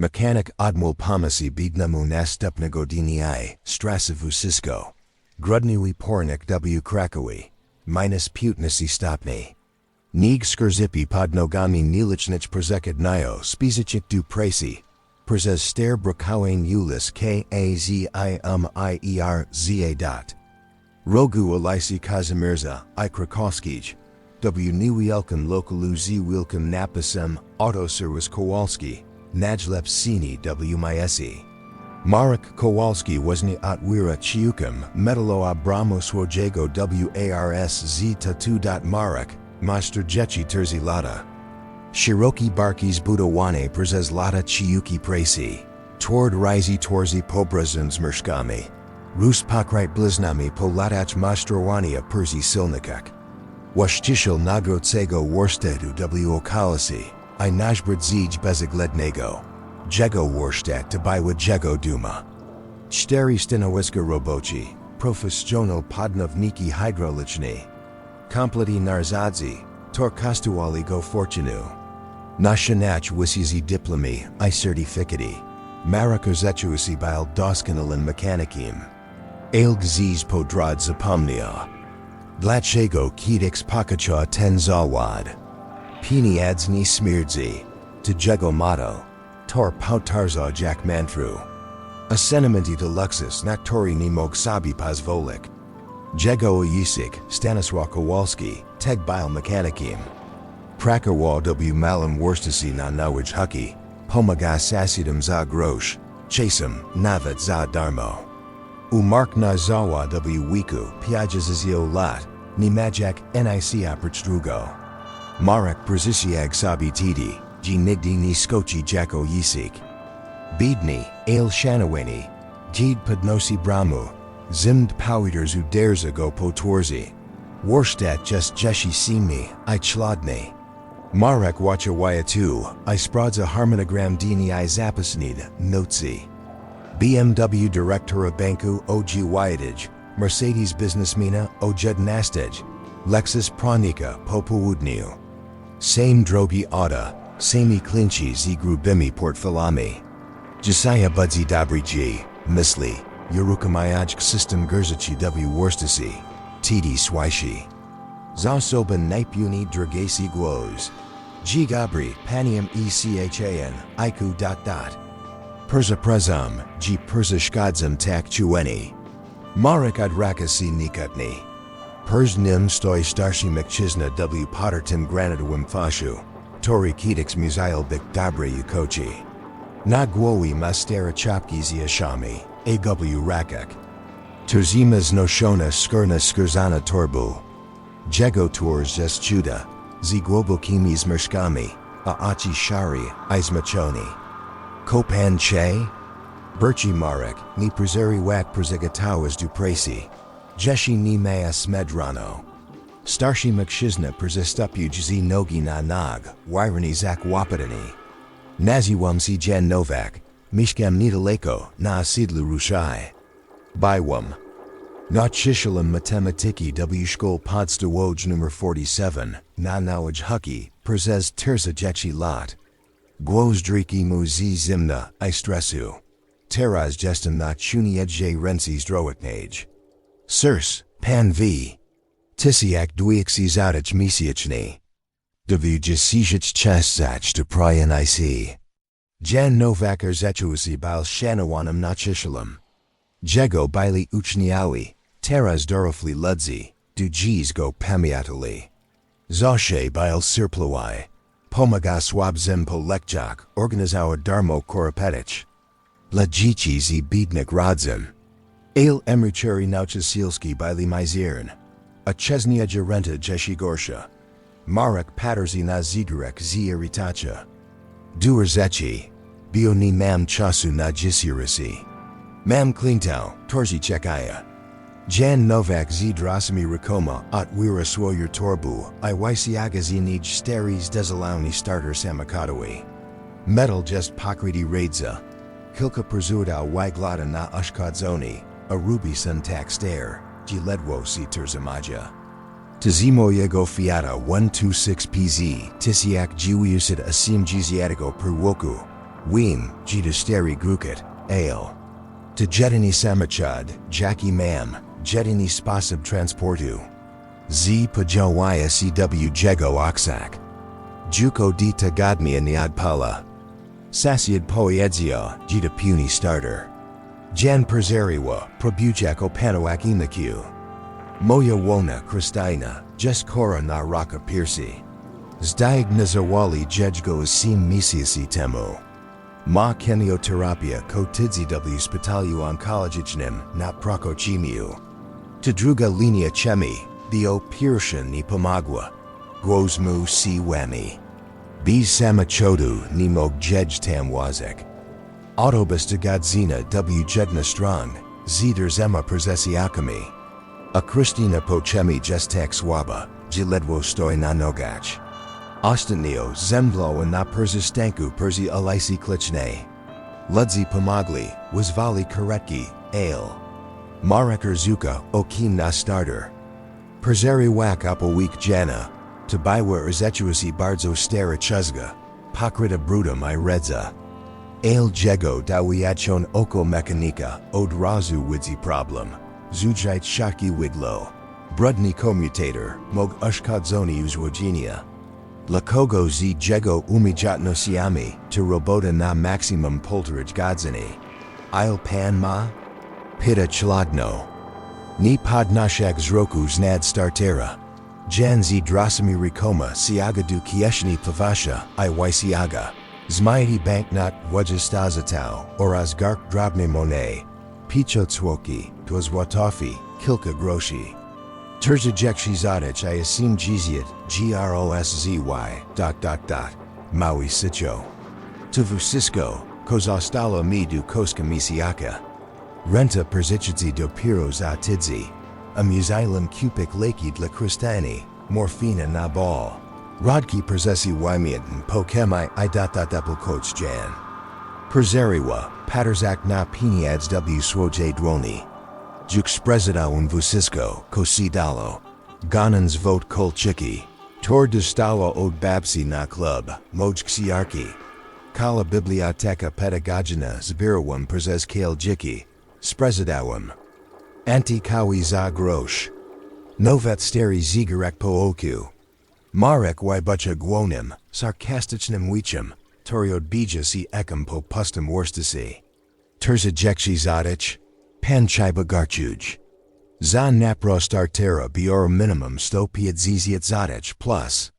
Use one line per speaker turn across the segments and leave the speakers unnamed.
Mechanik Odmówił Pomocy Biednemu Następnego Dnia, Stracił Wszystko. Grudniły Pornik w Krakowie. Minus Putnisi Stopni. Nig Skrzypi pod nogami Nilicznich Przekadnio Spizichik du Pracy. Przez ster Brokałeń Ulis Kazimierza. Rogu Alisi Kazimirza I Krakowskij. W Niewielkim Lokalu z Wielkim Napisem Autoserwis Kowalski. Najlepsini w Miesi. Marek Kowalski Woźny Otwira Ciukum Metalo Abramo Swojego Wars z Tatu. Marek, Master Jechi Terzi Lata. Shiroki Barkis Budowane Przez Lata Ciuki Pracy. Tord Rizi Torzi Pobrazins Merszkami. Rus Pokryt Bliznami po Latach Mastrowania Perzi Silnikak. Właściciel Nagrocego Warsztatu w Okolicy. I Najbrid Zij Beziglednego. Jego Warsztat Tabiwa Jego Duma. 4 Stanowiska Robochi, Profesjonal Podnowniki Hydrauliczni. Kompleti Narzadzi, Torkostuali Go Fortunu. Nasionach Wisizi Dyplomi I Certificati. Marakozechuisi Bil Doskonalen Mechanikim. Ailg Ziz Podrad Zapomnia. Dlaczego Kidix Pakacha Ten Zawad. Pini Adzni Smierdzi. Tego Motto. Tor Pautarza Jack Mantru. A sentimenti deluxus Naktori Nimog Sabi Pazvolik. Jego Yisik, Stanisław Kowalski, Teg Bil Mechanikim. Prakowa w Malem Worstasi na Nawij Huki, Pomaga Sasidum za Grosz, Chasem, Nawet za Darmo. Umark na Zawa w Wiku, Piajazizio Lat, Nimajak Nic Oprócz Marek Przisiag Sabi Tidi. Ji Nigdi ni Skochi Jako Yisik. Biedni, Ale Shanaweni. Jid Podnosi Bramu. Zimd Powiders Uderza Go Potworzi. Warsztat Just Jeshi Simi, I Chlodny. Marek Wachawayatu, I Spradza Harmonogram Dini I Zapisnid, Notsi. BMW Directora Banku OG Wyadij, Mercedes Businessmina Ojed Nastej, Lexus Pranika Popuudniu. Same Drogi Auta. Sami Klinchi z Grubimi Portfilami. Josiah Budzi Dobriji, Misli, Urukamayajk System Gerzachi w Worstasi, Tidi Swishi. Zasoban Naipuni Dragasi Gwoz. G Gabri, Panium Echan, Iku. Perza Prezum, G Perza Shkadzam Tak Chueni. Marek Adrakasi Nikutni. Perz Nim Stoi Starshi Mkchizna w Pottertim Granadowim Fashu. Tori Kitix Muzail Bik Dobre Yukochi. Nagwowi Mastera Chopki Ziashami, AW Rakek. Terzimas Noshona Skurna Skurzana Torbu. Jego Tours Zeschuda, Zigwobokimis Mershkami, Aachi Shari, Izmachoni. Kopan Che? Birchi Marek, Ni Prezeri Wak Prezegatawas Dupresi. Jeshi Ni Mea Smedrano. Starshi Mkshizna Przestupuj z Nogi na Nog, Wyrani Zak Wapadani. Naziwam si Jan Novak, Mishkam Nidaleko, na Sidlu Rushai. Bywam. Na Chishalam Matematiki w Szkol Podstawoj nr 47, na Nawij Huki, Przez Terza Jechi Lot. Gwozdriki mu z Zimna, I Stresu. Teraz jestem na Chuniedje Renci Zdrowiknage. Sirs, Pan V. Tisiak Dwixi Zadich Misiachni. W Jasijich Chasach to Prayan IC. Jan Novakar Zechuisi Bil Shanawanam Nachishalam. Jego Bili Uchniawi, Teras Dorofli Ludzi, Du Gs Go Pamiatali. Zashe Bil Sirplawai. Pomaga Swabzem Polekjak, Organizawa Darmo Korapetich. Lajichi z Biednik Radzim. Ale Emrucheri Nauchasilski Bili Mizirn. A Chesnia Jarenta Jeshi Gorsha. Marek Paterzi na Zigurek z Iritacha. Duerzechi. Bioni Mam Chasu na Jisirisi. Mam Klintau, Torzi Chekaya. Jan Novak z Drasimi Rikoma Otwira Swoyer Torbu, I Wysiagazinij Steris Dezalauni Starter Samakadawi. Metal Just Pokriti Radza. Kilka Prezuda Wyglada na Ushkadzoni, a Ruby Suntak Stare, Giledwo si Terzamaja. Tizimo Yego Fiata 126 PZ, Tisiak Jiwiusid Asim Giziatico Perwoku. Weem, Jitasteri Gruket, Ale. To Jedini Samachad, Jackie Mam, Jedini Spasib Transportu. Z Pajawaya CW Jego Oksak. Juko di Tagadmia Niadpala. Sasiad Poiedzio, Jita Puni Starter. Jan Perzeriwa, Probujak Opanowak Imaku. Moya Wona Kristina, Jeskora na Raka Piersi. Zdiag Nazawali Jejgo Asim Misiasi Temu. Ma Kenioterapia Ko Tidzw Spitaliu Onkologichnim na Prokochimiu. Tadruga Linia Chemi, Theo Pirshan ni Pomagwa. Gwozmu si Wami. Bez Samachodu ni Mog Jej Tamwazek. Autobus de Godzina W Jedna Strong, Zider Zema Przesiakami. A Kristina Pochemi Jestak Swaba, Jiledwo Stoi na Nogach. Ostanio Zemdlo na Perzistanku Perzi Alaisi Klichne. Ludzi Pomagli, Wazvali Karetki, Ale. Marekar Zuka, Okim na Starter. Perzeri Wak Apowik Jana. Tabaiwa Erzetuasi Bardzo Stera Chuzga. Pakrita Brutum I Redza. Ale Jego Dawiachon Oko Mechanika, Odrazu Widzi Problem. Zujite Shaki Wiglo. Brudni Commutator, Mog Ushkadzoni Uzwogenia. Lakogo Z Jego Umijatno Siami, to Robota na Maximum Polterage Godzini. Il Pan Ma? Pita Chladno. Ni Podnashak Zroku Znad Startera. Jan Z Drasami Rikoma Siagadu Kieshni Pavasha, I Wysiaga. Zmaiti Banknot Wajastazatau, Oraz Gark Drobny Monet. Pichotswoki, Twazwatofi, Kilka Groshi. Terzajekshi Zadich I Asim Jiziat, Groszy. Maui Sicho. Tuvusisko, Kozostala Mi du Koska Misiaka. Renta Perzichidzi do Piro za Tidzi. Amusilum Kupik Lakid la Kristani, Morfina na Ball. Rodki Perzesi Wymiatin Pokemai I. Coach Jan. Perzeriwa, Paterzak na Piniads W Swoje Dwoni. Juxprezida un Vusisko, Kosidalo. Ganans Vote Kolchiki. Tor de Stalo od Babsi na Club, Mojksiarki. Kala Biblioteca Pedagogina Zbirawum Perzes Kale Jiki. Sprezidawum. Antikawi za Grosh. Novet Steri Zigarek Pooku. Marek Wybucha Gwonim, Sarkastichnim Wichim, Toriod Bija si Ekam po Pustum Worstasi. Terzajekshi Zadich. Panchiba Garchuj. Za Napro Startera Bior Minimum Stopiat Ziziat Zadich Plus.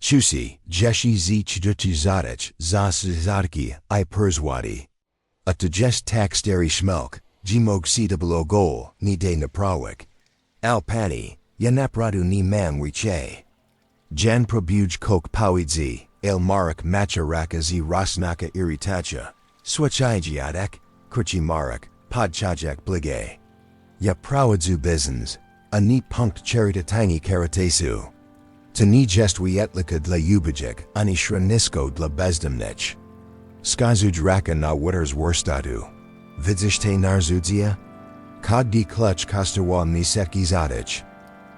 Chusi, Jeshi Z Chduchi Zadich, Za Sizarki, I Perzwadi. A Tejest Taksteri Schmelk, Jimog Citable Gol, Ni de Naprawik. Alpani, Yanapradu ni Mam Wiche. Jan Probuj Kok Pawidzi, El Marek Macharaka Z Rosnaka Iritacha. Swachaijiadak, Kurchi Marek, Podchajak Blige. Ya Prawadzu Bizens, a ni punkt Cherita Tiny Karatesu. To ni jest Wietlika dla Ubijek, ani Shranisko dla Bezdemnich. Skazuj Raka na Waters Worstadu. Vidzishte Narzudzia? Kod di Clutch Kostawa Niseki Zadich.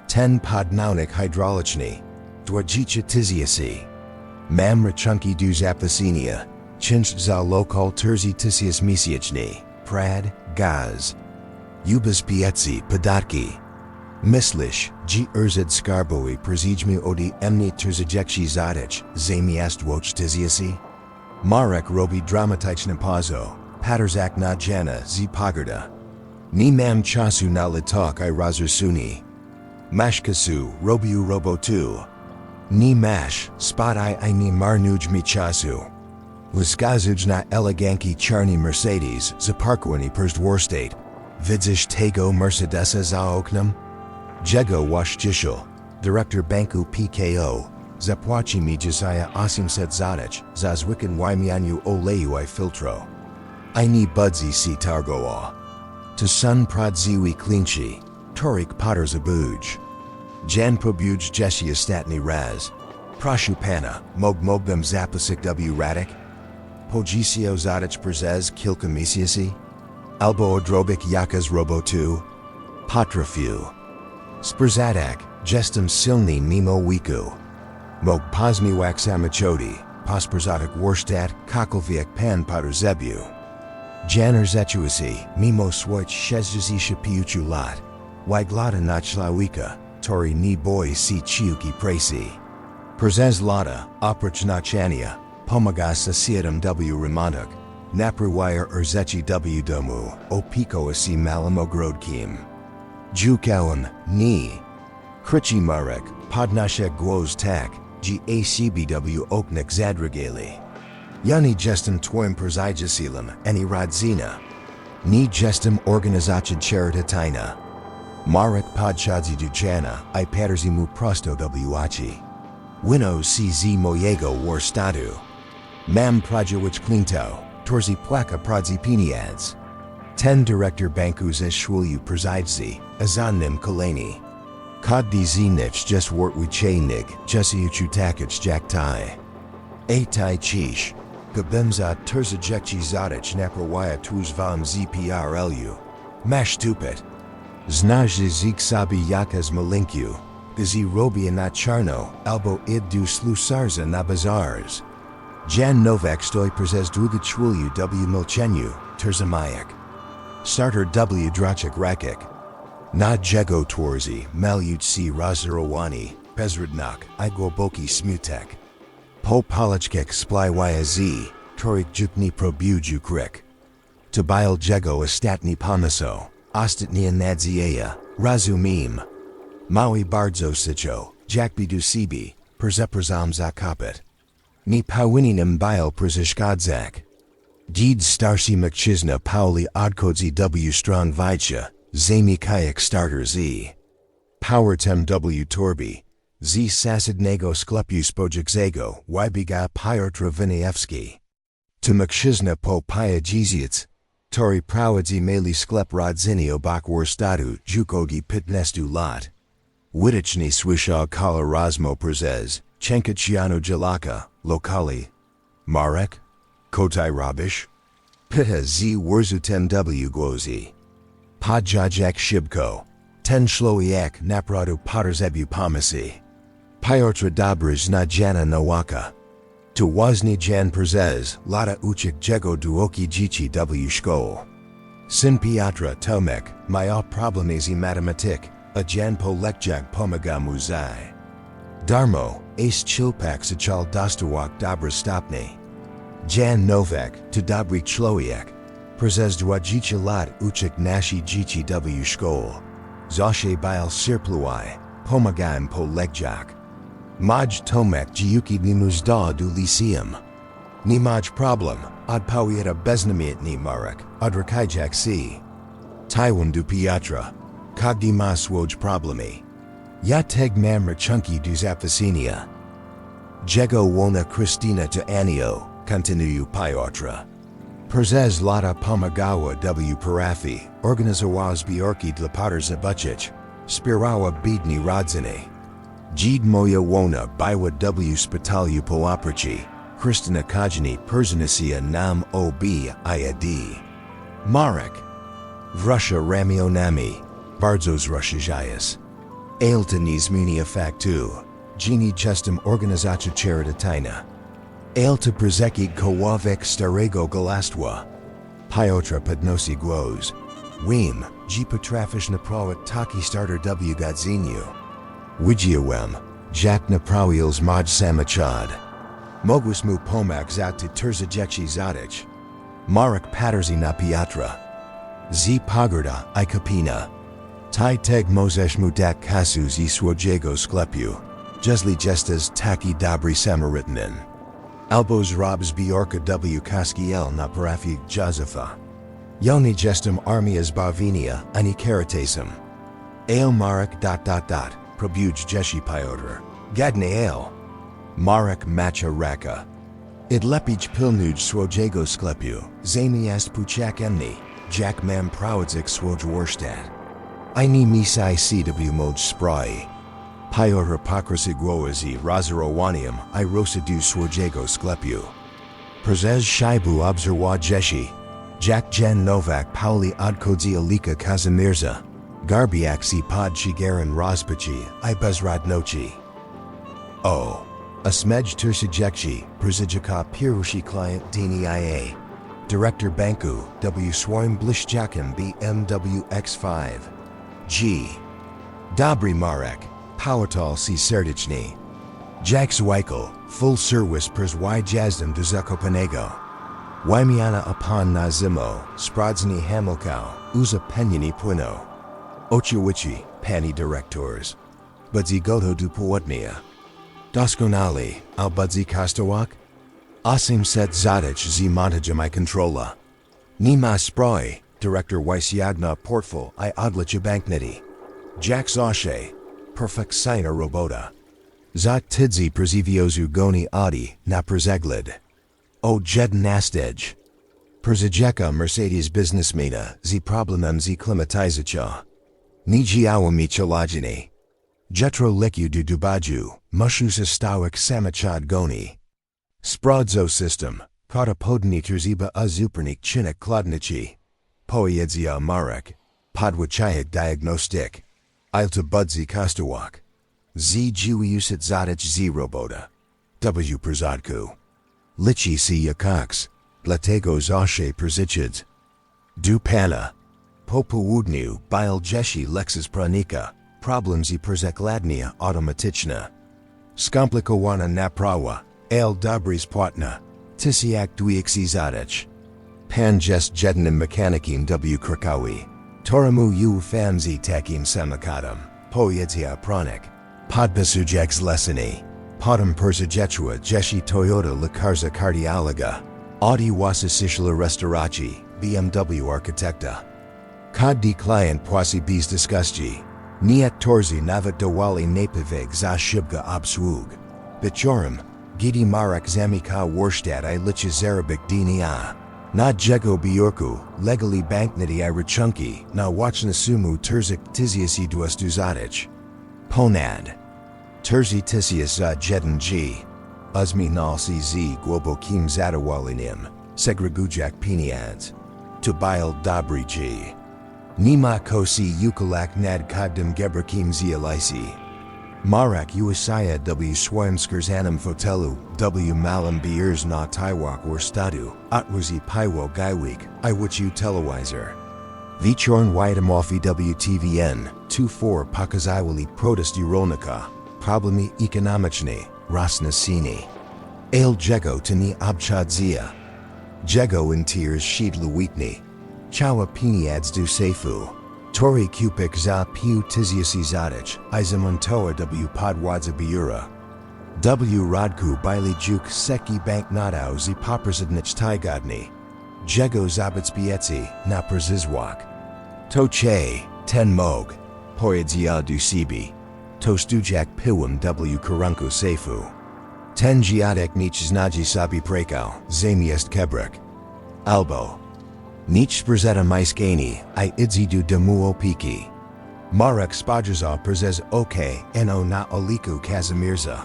Ten Podnaunik Hydraulichni. Dwajicha Tiziasi. Mam Rachunki du Zapasinia. Chinch za Lokal Terzi Tisias Misiachni. Prad, Gaz. Ubas Pietzi, Podatki. Mislish, G. Urzid Skarboi Przijmi Odi Emni Terzajekshi Zadich, Zamiastwoch Tiziasi. Marek Robi Dramatich Pazo, Paterzak na Jana Z. Pagarda. Ni Mam Chasu na Litok I Razursuni. Mashkasu, Robiu Robotu. Ni Mash, Spot I ni Marnuj Michasu. Liskazuj na Eleganki Charni Mercedes, Zaparkwani Perzdworstate. Vidzish Tego Mercedesa Zaoknam. Jego Wash Jishul, Director Banku PKO. Zapwachi mi Josiah Asimset Zadich, Zazwikan Wymianu Oleyu I Filtro. I ni Budzi si Targoa. To Sun Pradziwi Klinchi, Torik Potter Zabuj. Jan Probuj Jesia Statni Raz. Prashupana, Mogbem Zapasik W Radik. Pogisio Zadich Przez Kilka Misiasi. Albo Odrobik Yakas Robotu. Patrafu. Sprzadak, Jestem Silni Mimo Wiku. Mog Pozmiwak Samachodi, posperzotic Warstadt, Kokolwiek pan Zebu. Janer Zechuasi, mimo swoich 65 lat. Wyglada nachlawika, tori ni boy si chiuki presi. Przez lata, oprócz nachania, pomaga sa siedem w remontach, napruwire Urzechi w domu, opiko asi malam ogrodkim. Jukałem, ni. Kryci Marek, podnaszek głos tak, GACBW oknek zadrigeli. Ja nie jestem twoim przyjacielem, ani rodzina. Nie jestem organizacją charytatywna. Marek podchodzi do jana, I paterzi mu prosto wci. Wino CZ mojego warstatu. Mam pradziewicz klinto, torzi płaka pradzi pieniads. Ten dyrektor banku ze szwulu przyjdzie, azanim koleni. Kod dzinich just wortwichaynig, jesiuchu takich jaktai. A tai chish, gabemza terzajekchi zadich naprawaya tuzvam zprlu. Mash tupit. Znaje zik sabi yakas malinkyu, gazi robia na charno, albo id du slusarza na bazars. Jan Novak stoi przez długo chwulu w milczeniu, terzamayak. Starter w drachik rakik. Na jego tworzi, maluchci rozerowani, bezrodnak, I głęboki smutek. Po polachkek splywaya z, torik jukni probuju krik. Tobil jego ostatni pomysł, ostatnia nadzieja, rozumiem. Maui bardzo sycho, jakby sibi, przeprzam zakopit. Ni powinien bil przeszkadzak. Did starsi mkchizna pauli odkodzi w strong vidcha. Zami kayak starter z. Powertem w torbi. Z sasidnego sklepu spojiczego, wybiga Piotr Winiewski. To mkchizna po piadziziec. Tori prowadzi mali sklep rodziny obok warstatu, jukogi 15 lat. Widocznie słyszał kala rozmo przez, Chenkachiano jalaka, lokali. Marek? Kotai robish? Pita z wurzutem w głozi. Podjajak Shibko, ten shloiak napradu Potterzebu Pomocy. Piotr Dobrij na Jana Nawaka. To wazni Jan Przez, lata uchik jego duoki dzieci w szkole. Syn Piotra Tomek, maya problemy z matematyk, a Jan polekjak pomaga muzai. Darmo, ace chilpak sachal dostawak dobra stopny. Jan Novak, to dobry człowiek. Przez dwadzieścia lat uchik nasi dzieci w szkole. Zawsze bil sirpluai, pomagam polekjak. Maj Tomek dziuki nimuzda du liceum. Nie maj problem, odpowiada beznamiętny Marek, odrakajak si. Taiwan du Piotra. Kogdi ma swoj problemy. Ja teg mam rachunki du zapasinia. Jego wona Kristina to Anio, continuyu Piotra. Przez lata pomagawa w parafi, organizowała zbiorki dla Potterzebuchich, wspierała biedni rodziny. Jid moja wona była w szpitalu po operacji, Krystyna Kajani Perzynasia nam ob iad. Marek. W Russia ramionami, bardzo zruszajas. Ailta nie zmienia faktu, gini jestem organizacja charytatywna. Ailta przeki koławek starego galastwa. Piotra podnosi głos. Wiem, że potrafisz naprawić taki starter w godzeniu. Widziałem, jak naprawiłeś mod samochód. Mogłeś mu pomagać to terzajekci zadać. Marek paterzi na Piotra. Z pogoda I kapina. Tai teg możesz mu dać kasu z swojego sklepu. Jeśli jesteś taki dobry Samarytanin. Albo zrob zbiorka w Koskiel na parafi Józefa. Ja nie jestem armia zbawienia ani caritasem. Ale Marek ... Probuj jeshi Piotr. Gadny ale. Marek macha raka. Id lepij pilnuj swojego sklepu, zamiast puchak emni, jak mam prowadzik swoj warsztat. I nie misai cw mod sprai. Piotr pokrysi gwozi rozerowaniam I rosadu swojego sklepu. Przez shaibu obserwa jeshi. Jak Jan Novak Pauli odkodzi alika Kazamirza. Garbiak si pod shigaran rozpachi I bezrodnochi. Oh. Asmej Tursajekci, Przejaka Pirushi Client Dini IA. Director Banku, W Swoim Blishjakiem BMW X5. G. Dobry Marek, Powertal C. Serdecznie. Jack Zweikel, Full Service Pers Y Jazdem do Zakopanego. Wymiana Upon na Zimo, Sprawdzenie Hamilkau, Uza Penjani Płyno. Oczywiście, Pani Dyrektors. Budzi Goto du Południa. Doskonale, al Budzi Kostowak? Osim set zadać z montażem I kontrola. Nie ma sprawy, Dyrektor Wysiadna Portfel I odliczy banknety. Jack Zawsze, perfekcyjna robota. Za tidzi przywiozu goni Audi na przegląd. O jeden następny. Przejaka Mercedes biznesmena z problemem z klimatyzacją. Nie działo mi czoładzenie. Jetro leku du dubaju, muszusa stałek samachad goni. Sprawdzo system, kata podniter ziba a zupernik chinek kladnici. Poedzia Marek, podwachayak diagnostic. Ilta budzi kostowak. Z juiusit zadać z robota. W przodku. Lichi si yakaks, dlatego zawsze przyczyd. Du pana. Po południu, bil jeshi Lexus pranika, problems I przekładnia automatyczna. Skomplikowana naprawa, el dobry spłatna, tysiak dwójek zadać. Pan jest jednym mechanikiem W Krakowi. Toramu u fanzi takim samakadam, poedzia pronik. Podpisujak zlecenie. Potem przejechała jeshi Toyota lekarza kardiologa. Audi wasysishla restauracji, BMW architekta. Kod client płasi bez dyskusji. Nie aktorzy nawet dowali napiwek za szybka obsług. Wieczorem, gdy Marek zamyka warsztat I liczy zarobek dnia. Na jego biurku, legali banknety I rachunki, na łączne sumu terzik tysięcy dwieście zadać. Ponad. Terzi tysięcy za jeden G. Uzminal z głębokim zadowoleniem, segregujak pieniądz. To bil dobry G. Nie ma kosi ukalak nad kodem gebrakim zielisi. Marek usaja W swoim skrzydlanym fotelu, W malem biers na taiwak warstadu, otwórzi piwo gajwik, I wichu telewizer. Wieczorem wiadomości WTVN, 24 pokazywali protesty rolnika, problemy ekonomiczne, rosną ceny. El jego to nie obchodzia. Jego in tears shidlu witni. Cała pieniądz du sejfu. Tori kupik za piu tysięcy zadać, I zamontowa W podwadza biura. W rodku bili juk seki banknotał z poprzysadnicz tygodni. Jego zabezpieci na przizwak. To che, ten mog, poedzia du sibi. To stujak piłam W kurunku sejfu. Ten giadek nich znaji sabi prekał, zamiast kebrek. Albo. Nich sprzeda maiskani, I idzi du demu opiki. Marek spodziewa przez no na oliku Kazimirza.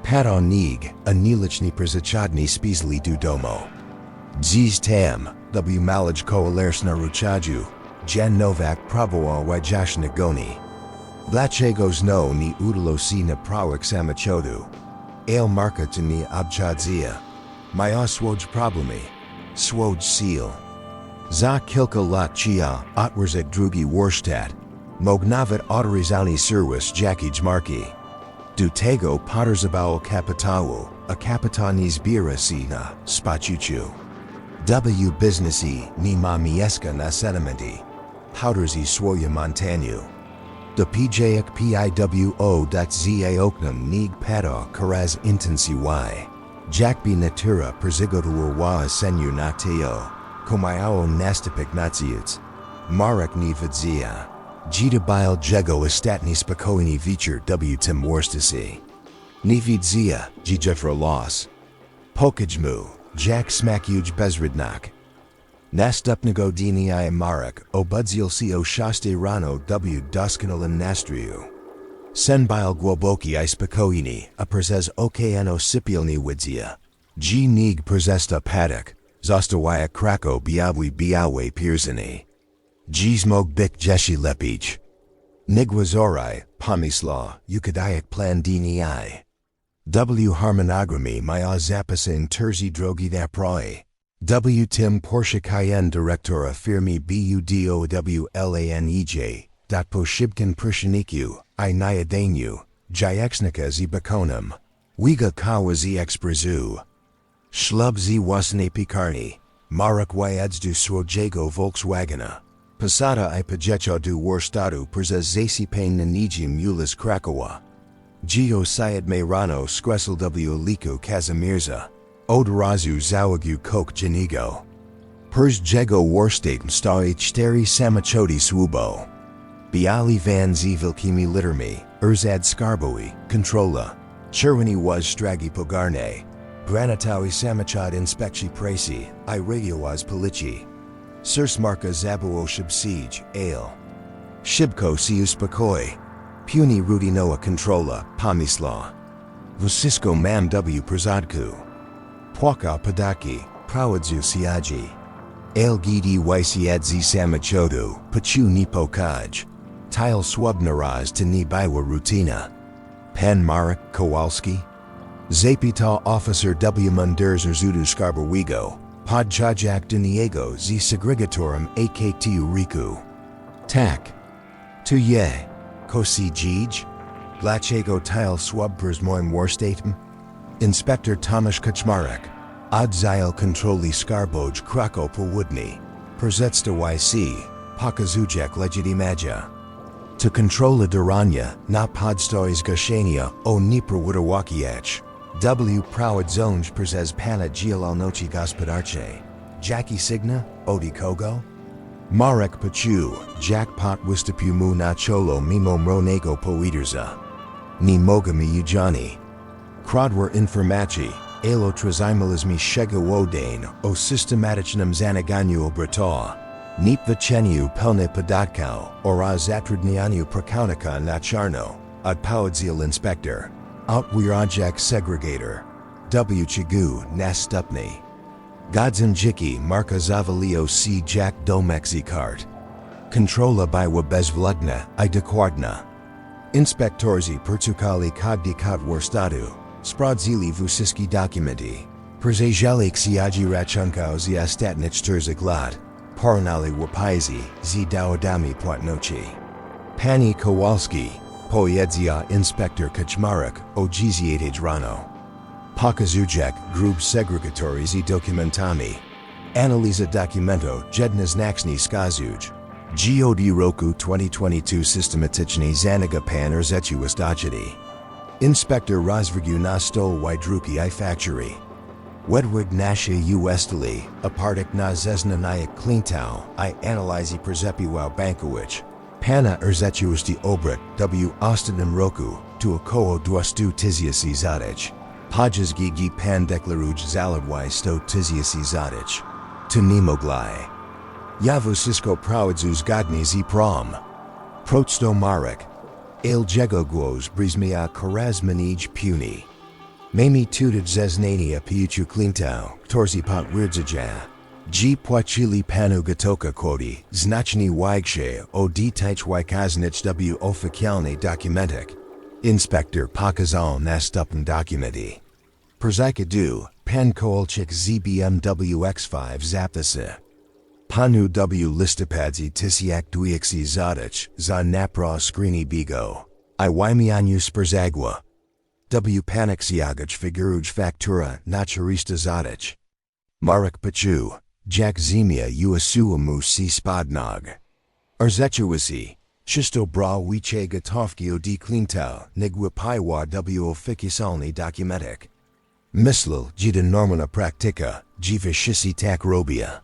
Pato nig, a niliczni przechadni spisli du domo. Dziś tam, W malaj koalers na ruchaju, Jan Nowak próbował wyjaśnić goni. Dlaczego znowu nie udało się na prawach samochodu? El marka to nie obchodzia. Mają swoje problemy. Swoje seal. Za kilka lat chia otworzek drugi warsztat. Mog nawet autorizowany serwis jakiś marki. Do tego potrzebował kapitału, a kapitał nie zbiera się na spoczyciu. W biznesy nie ma miejsca na sentymenty. Powtórzy swoje montaniu. Do pjak piwo.za oknem nig pato karaz intensiwy. Jakby natura przygotowyła senior na teo. Komayało następnych nacjec. Marek nie widzia. Gita bil jego ostatni spokojny wieczór W tym warsztacie. Nie widzia, Jeffra los. Pokażmy, jak smakuj bezrydnak. Następnego dnia Marek obudził się o 6 rano W doskonałym nastroju. Sen bil głęboki I spokojny, a przez okieno sypialny widzia. G nig przesta patek. Zostawia Krakow białe pierzenie. Dziś mógł być jeśli lepiej. Nigwazoraj, pomyśla, ukadajak plan dni. W. Harmonogramy maya zapisin Terzi drogi naproi. W. Tim Porsche Cayenne Directora firmy Budowlanej. Poshibkin Prishaniku, I Nyadaniu, Jayexnika z Bakonum. Wiga Kawa z Exprezu. Schlub z Wasne Pikarni. Marek Wyadzdu Swojego Volkswagena. Pasada I Pajecho du Warstadu Przez Zasypain Naniji Mulas Krakowa. Geo Syed Meyrano Skresel W. Liku Kazamirza. Odrazu Zawagu Kok Janigo. Perz Jego Warstatem Stoi Chteri Samachodi Swubo. Biali Van Zvilkimi Littermi, Erzad Skarboi, Controla. Cherwani was Stragi Pogarne. Granatawi Samachad Inspekci Presi, I Radioaz Polici. Sirsmarka Zabuo Shibsij, Ale. Shibko Sius Pakoi. Puni Rudinoa Controla, Pamisla. Vusisko Mam W. Przodku. Pwaka Padaki, Prawadzu Siaji. Ale Gidi Wysiadzi Samachodu, Pachu Nipo Kaj. Tile Swabnaraz to Nibiwa Rutina. Pan Marek Kowalski. Zapita Officer W. Munders Zudu Skarbawigo. Podchajak Diniego Z Segregatorum AKT Uriku. Tak. Tuye. Kosi Jij. Glachego Tile Swabpers Moim Warstatem. Inspector Tomasz Kaczmarek. Odzail Kontroli Skarboj Krako Powodny. Perzetsta YC. Pokazujek Legitimadzia. To controla Durania, na podstois Gashania, o Nipra Wudawakiach. W. Prowadzonj Przez Pana Gialnochi Gospodarche. Jackie Signa, Odi Kogo. Marek Pachu, Jackpot Wistapumu na Cholo Mimo Mronego Poederza. Ni Mogami Ujani. Krodwer Informachi, Elo Trazimalismi Shega Wodane, o Systematichnem Zanaganyu Brataw. Nipvacheniu Pelne Podatkau, Ora Zatrudnianu Prakaunika Nacharno, Od Poadzil Inspector. Outwirajak Segregator. W. Chigu Nastupni. Godzanjiki Marka Zavalio C. Jack Domexi Kart. Controla by Wabezvlugna, I Dekwadna. Inspektorzi Pertukali Koddikat Warstadu, Spradzili Vusiski Documenti. Przejali Ksiaji Rachunkau Ziastatnich Terziglad. Paranali Wapaizi, Z Dawodami Płatnochi. Pani Kowalski, Poedzia Inspector Kaczmarek, Odziziatage Rano. Pokazujek, Grub Segregatory Z Dokumentami. Analiza Documento, Jednaznaczny Skazuj. God Roku 2022 Systematiczny Zanaga Pan Erzetu Wastachity. Inspector Rozvrgu na Stol Wydruki I Factory. Wedwig Nashe Uestali, Apartik na Zeznanayak Klintau, I Analyzi Przepiwał Bankowicz. Pana Erzetuisti Obrit, W. Ostanem Roku, tu Około Dwastu Tiziasi Zadich. Podjas Gigi Pan Deklaruj Zaladwai Sto Tiziasi Zadich. Tu Nemoglai. Yavu Sisko Prawadzu Zgodny Z Prom. Protsto Marek. Ale Jegogwos Brizmia Karazmanij Puni. Mami Tudid Zeznania Piuchu Klintau, Torzi Pot Wirdzija. G. Płacili Panu Gatoka Kodi, Znaczny Wygshe, O. Detach Wykaznich W. Oficjalny Dokumentik. Inspector Pokazal Nastupn Dokumenti. Przykadu, Pan Koolchik ZBMWX5 Zaptasa. Panu W. Listopadzi Tisiak Dwixi Zadich, Za Napra Skrini Bigo. I Wymianiu Sprzagwa. W. Panixiagach Figuruj Faktura Nacharista Zadich. Marek Pachu, Jak Zemia Uasuamu Si Spodnog. Arzetuasi, Chisto Bra Wiche Gatofkio D. Klintau, Nigwapaiwa W. Oficialny Dokumentik. Mislil, Jida Normana Praktika, Jiva Shisi Tak Robia.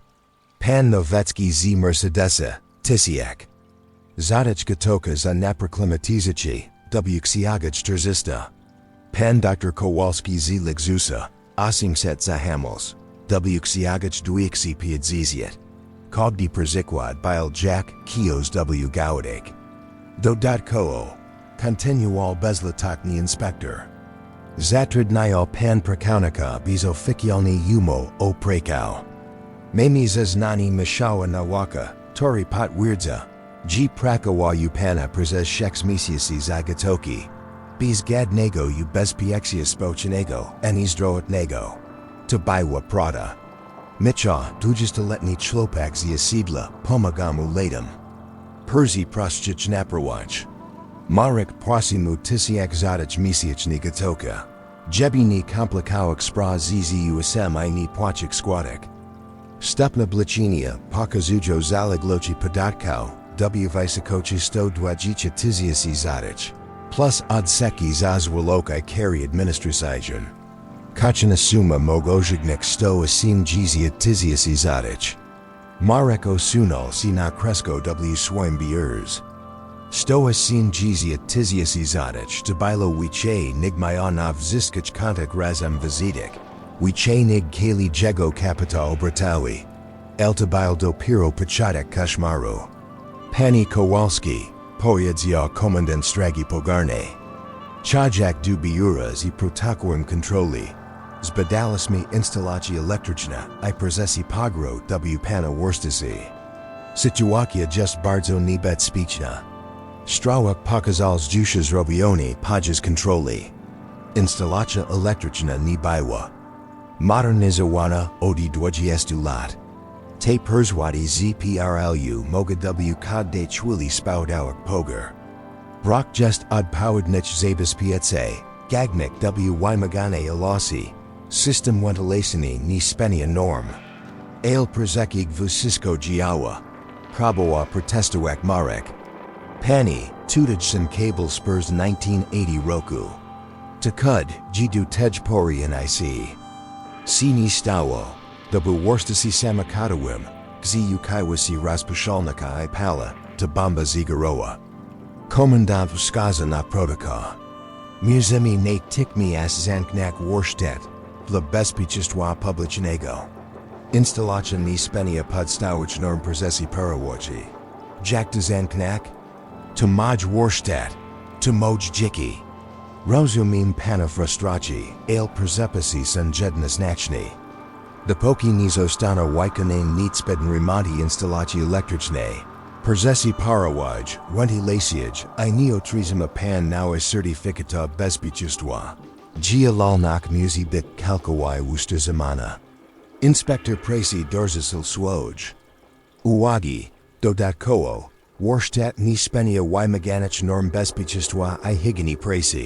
Pan Novetsky Z. Mercedesa, Tisiak. Zadich Gatoka Za Naproklimatizachi, W. Ksiagach Terzista. Pan Dr. Kowalski Z. Ligzusa, Osingset Zahamos. W. Ksiagach Dwixi Piedzizit. Kogdi Przykład Bile Jack, Kios W. Gaudik. Dodatkowo. Continual Bezlatakni Inspector. Zatrudnial Pan Prakaunika Bez Oficjalny Umo O Prakau. Mami Zeznani Mishawa Nawaka, Tori Pot Wirdza. G. Prakawa Upana Przez Sheks Misiasi Zagatoki. Biednemu u bezpiecznie spoczynnego, ani zdrowotnego. To była prawda. Micha, 20-letni chłopak z osiedla, pomagamu latem. Perzi prostyć naprowadź. Marek prosimu tysiak zadać miesięcznie gotoka. Żeby nie komplikować spraw ZZUSM I nie płacić składek. Stopna bliczenia pokazują zaległości podatków w wysokości 120 tysięcy zadać. Plus odsetki za zwłokę carry administracyjną. Kończona suma mogła osiągnąć 180 tysięcy zadać. Marek osunął się na kresko w swoim biurze. 180 tysięcy zadać to było wicze nigmająca wzyskać kontakt razem wizytek. Wicze nig kali jego kapitał bratały. To było dopiero początek koszmaru. Pani Kowalski, powiedzia komendant Stragi Pogarny. Czajak du biura z protokołem kontroli. Zbadaliśmy instalację elektryczną I procesy pogro w pana Worstasy. Sytuacja jest bardzo niebezpieczna. Strawak pokazał jusze zrobione podczas kontroli. Instalacja elektryczna nie była modernizowana od 20 lat. Te perswady ZPRLU mogę w każdej chwili spowodować pogar. Brak jest odpowiednich zabezpieczeń, gagnik w wymaganej ilości. System wentylacyjny nie spełnia norm. Przeciek wszystko działa. Próbował protestować Marek. Pani, tutejszym cable spurs 1980 roku. Takud, jidu tej pory nic. Si nie stało. To był Worstasy samochodowym, gdzie ukazało się rozpuszczalnika I pala, to bomba zigorowa. Komendant wskazał na protokół. Musimy natychmiast zamknąć warsztat dla bezpieczeństwa publicznego. Instalacja nie spełnia podstawowych norm procesy parawoci. Jak to zamknąć? To moj warsztat, to moj dziki. Rozumiem pana frustracji, przepisy są jednoznaczne. Dopóki nie zostaną wykonane niezbędne remonty instalacji elektrycznej, procesy parawoć, wentylacjaj I nie otrzymamy pan nowe certyfikata bezpieczeństwa. Działalność musi być kalkowa ustosowana. Inspektor pracy dorzucił służb. Uwagi, dodatkowo, warsztat nie spełnia wymaganych norm bezpieczeństwa I higieny pracy.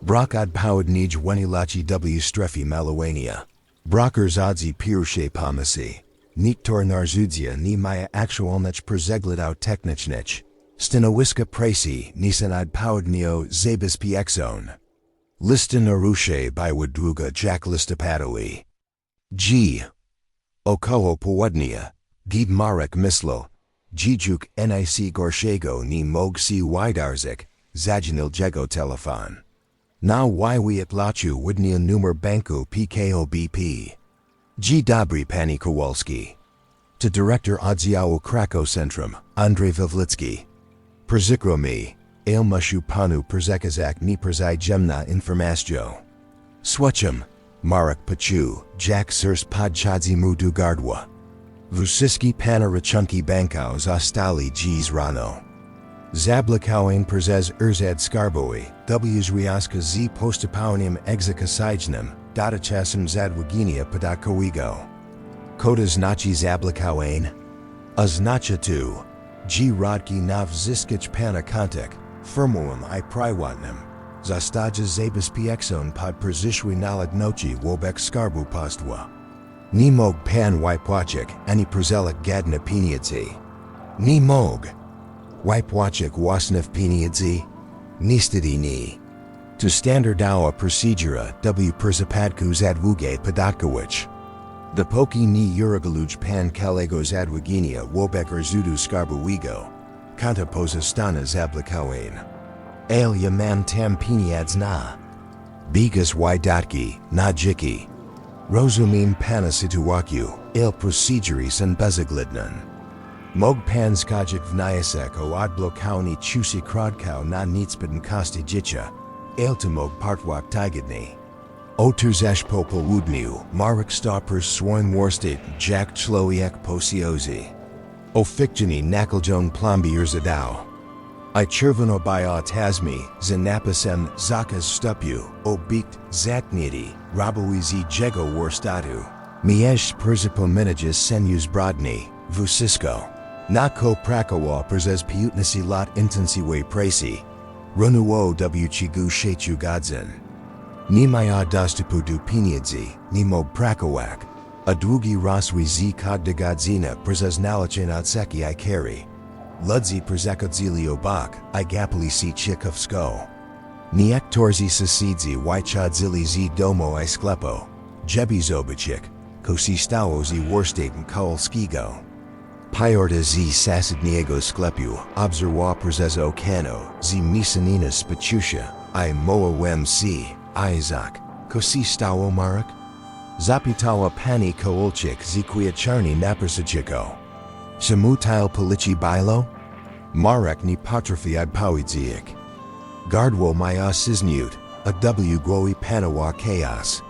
Brak odpowiednich wentylacji w strefie malowania. Brakers odzy pierwszej pomocy. Niektóre narzędzia nie mają aktualnych przeglądów technicznych. Stanowiska pracy nie są odpowiednio zabezpieczone. Lista naruszeń była długa jak listopadowy. G. Około południa, gdy Marek myślał, Dzijuk nic gorszego nie mógł się wydarzyć, zadzwonił jego telefon. Na wyjaśnieniu widniał numer banku PKO BP. Dzień dobry pani Kowalski. To dyrektor oddziału Krakow Centrum, Andrzej Wawlicki. Przykro mi, muszę panu przekazać nieprzyjemną informację. Słucham, Marek poczuł, jak sers podchodzimy do gardła. Wszystkie pana rachunki banku zostali dziś rano. Zablokowane przez skarbowy, w związku z postępowaniem egzekucyjnym, dotychczasem zadłużenia podatkowego. Kto znaczy zablokowane? Oznacza to, że rodki na wzyskać pana kontakt, firmowym I prywatnym, zostaje zabezpieczony pod przyszłej należności wobec skarbu państwa. Nie mógł pan wypłacić ani przydzielać żadne pieniądze. Nie mógł wypłacić własnych pieniędzy? Niestety nie. To standardowa procedura w przypadku zadłużeń podatkowych. Dopóki nie ureguluje pan kolejnego zadłużenia wobec rzutu skarbowego, konto pozostanie zablokowane. Ja mam tam pieniądze na bigas wydatki na dziki. Rozumiem pana sytuację, procedury są bezwzględne. Mógł pan skoczyć wniosek o odblokowanie czusy krótko na niezbędne koszty życia, to mógł portwać tygodnie. Otóż po południu, Marek stał swoim warsztat jak człowiek pociozy. Oficjalnie naklejony plombier zadał. I czerwono bia tasmi, zanapasem zakas stupiu, obikt zaknidi, raboizi jego warstatu. Miej perzypominages senius brodni, Wszystko. Na ko prakowa przez piutnisi lat intensiwe prasi. Runuo wcigu shechu godzin. Ni maya dostupu du pieniędzy, ni mo prakowak. A długi rozwój z godzina przez nalachin odseki I carry. Ludzi przekodzili obok, I gapili si chikowsko. Ni ektorzy sąsiedzi wychodzili z domu I sklepo. Jebi zobaczyk, kosi stało z warsztatem kołskiego. Piorta z sasidniego sklepu, obserwa przez okano, z misanina spaciusia, I moałem si, Isaac, kosi stało Marek? Zapytała pani Kołczyk z kwiaciarni naprzyczyko. Samutil polici bilo? Marek nie potrafi odpowiedzieć. Gardło maya sizniut, a w głoi panowa chaos.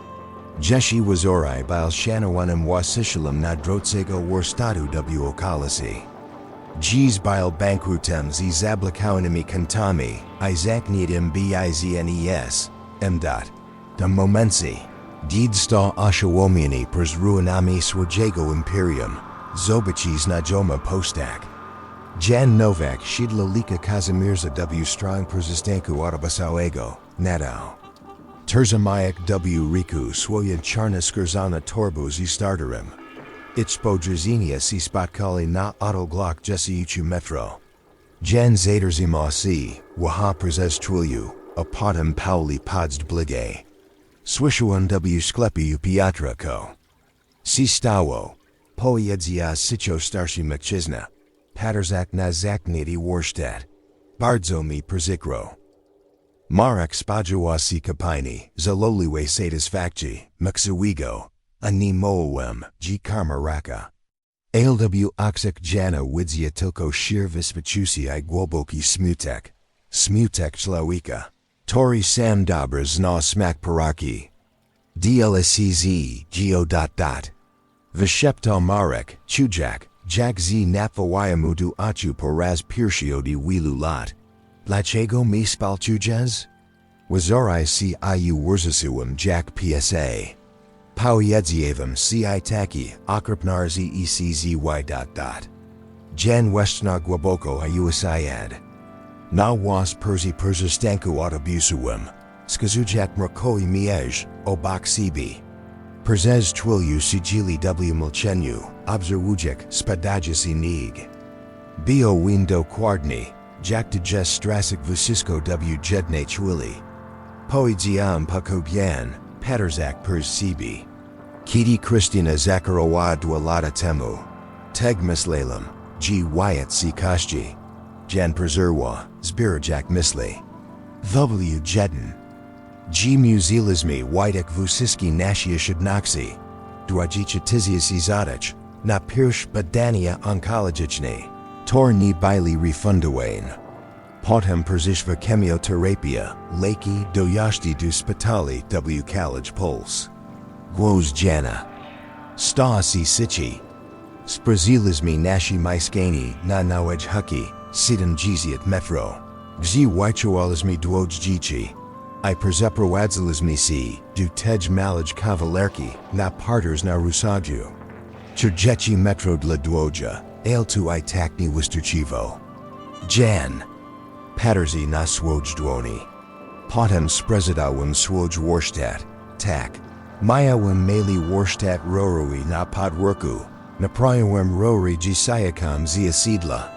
Jeśli wazoraj bil szanowanym wasishalem na drocego warstatu w okolicy. Dziś bil bankrutem z zablokowanymi kontami, I zaknidem biznes, de momenci. Didsta oshawomiani przez ruinami swojego imperium, zobaczyć na joma postak. Jan Nowak Shidlalika Kazimierza w strong persistanku autobusowego, nadał. Terzamayak w Riku swoje czarne skrzana torbu z starterem. Ichpodrzenia si spotkali na autoglok jesiuchu metro. Jan zaderzima si, waha przez trilju, a potem Pauli podzd blige. Swishuan w sklepiu Piotrko. Si stało, pojedzia sicio starsi mężczyzna. Paterzak na zaknity warsztat. Bardzo mi przykro. Marek spodziewa si kapini, zaloliwe satysfakcji, mksuigo, a nie mołem, g karmaraka. Alw oksek jana widzia tylko sheer wyspiciusi I głęboki smutek. Smutek człowieka. Tori sam dobra zna smak paraki. DLSCZ, geo. Wyszeptał Marek, chujak, jak z napwajamu du ochu poraz pierwszego di wielu lat. Dlaczego mi spalchujesz? Wazoraj si iu wrzasułem jak PSA. Pojedziewam si I taki, okrepnarzi ECZY. Jan westna głęboko I usiad. Na was persistanku autobusułem. Skazujak mrokoi miej, obok sibi. Przez trilju sigili w milczeniu, obserwujek spadajasi nig. Bio windo kwardni, jak to strasik Wszystko w jednej chwili. Poedziam pakobian, Paterzak przez sibi. Kiti Kristina Zakarowa dwalata temu. Teg mislalem, g wyatt si kości. Jan prezerwa, zbirajak misli. W jeden. G muzilizmi witek Wszystki nashia shudnoksi. Dwajicha tiziasi zadach, na pirsh badania onkologichni. Tor ni bili refundawain. Potem przeszwa chemioterapia, leki dojashti du spitali w college puls. Głos jana. Stasi sici. Sprazilizmi nashi maiskani na nawej huki, sidan jiziat metro. Gzi wychoalizmi dwojdzici. I przeprowadziliśmy si, du tej malaj kawalerki, na parters na rusaju. Czerjeci metro dla dwoja, tu I takni wystarczywo. Jan. Paterzi na swojdwoni. Potem sprezadałem swój warsztat, tak. Miałem mieli warsztat rorui na podwórku, naprawiłem rory dziesiakam z osiedla.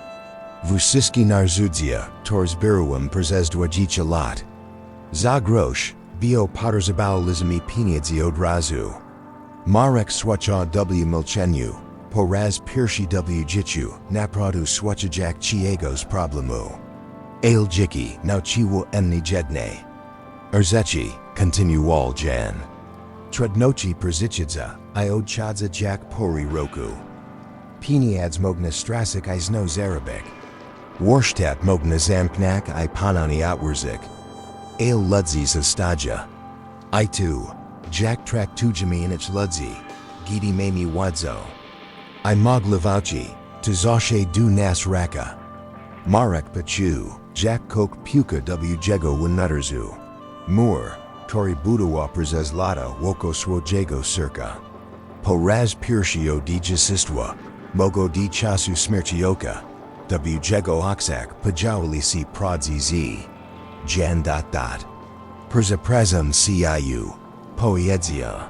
Wszystkie narzędzia, zbierałem przez 20 lat. Za grosz, bio potrzebowaliśmy pieniędzy od razu. Marek swacza w milczeniu, po raz pierwszy w życiu, naprawdę swachajak chiegos problemu. Aljiki nauczyło mnie jednej. Erzeci, continual Jan. Trudnoci przyczydza, I odchadza jak pori roku. Pieniądz mogna strasik I zno zarabek. Warsztat mogna zamknak I panani outwarzik. Ludzi zostaja. I tu, jak traktujemy inich ludzi, gidi memi wadzo. I moglewauci, to zawsze du nas raka. Marek pachu, Jack Coke Puka w Jego Winutterzu. Moore, Tori Budawa Prezes Lata Woko Swojego Circa. Po raz Pirshio di Jasistwa, Mogo di Chasu Smirchioka. W Jego Oxac Pajawalisi Prodzi Z. Jan. Przeprazum Ciu. Poiedzia.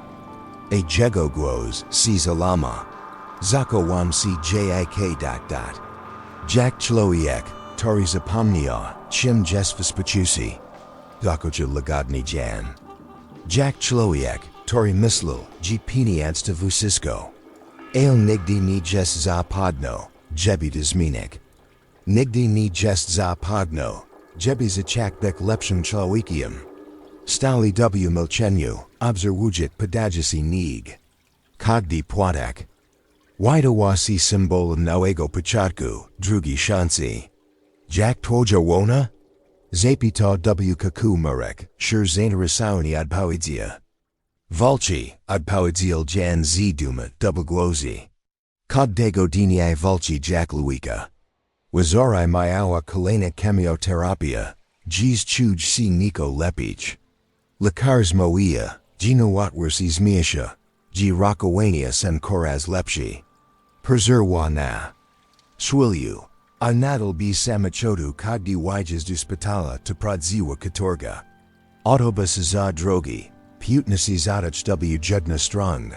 A Jego Guos C. Zalama. Zako Wam Cjik. Jack Chloiek, Tori Zapomnia, Chim Jesvispachusi. Dakoja Lagodny Jan. Jack Chloiek, Tori Mislil, Gpini Adsta Vusisko. Ale Nigdi ni Jes za Podno, Jebi Dizminik. Nigdi ni Jes za Podno, Jebi Zachakbek Lepshum Chawikium. Stali W. Milchenyu, Obserwujit Padajasi Nig. Kogdi Płatak. Widawasi Symbol Nowego Pachatku, Drugi Shansi. Jack Twoja Wona? Zapita W. Kaku Murek, Shur Zainarisauni Adpowidzia. Volchi, Adpowidziel Jan Z. Duma, Double Glozi. Kogdego Dini Volchi Jack Luika. Wazorai Mayawa Kalena Chemioterapia, G's Chuj C. Nico Lepich. Lakars Moia, Gino Watwersis Miasha, G. Rakawania Sen Koraz Lepshi. Perzerwa na. Swilyu. Anadal B. Samachodu Kogdi Wijas du Spitala to Pradziwa Katorga. Autobus za Drogi, Putnasi Zadach W. Judna Strong.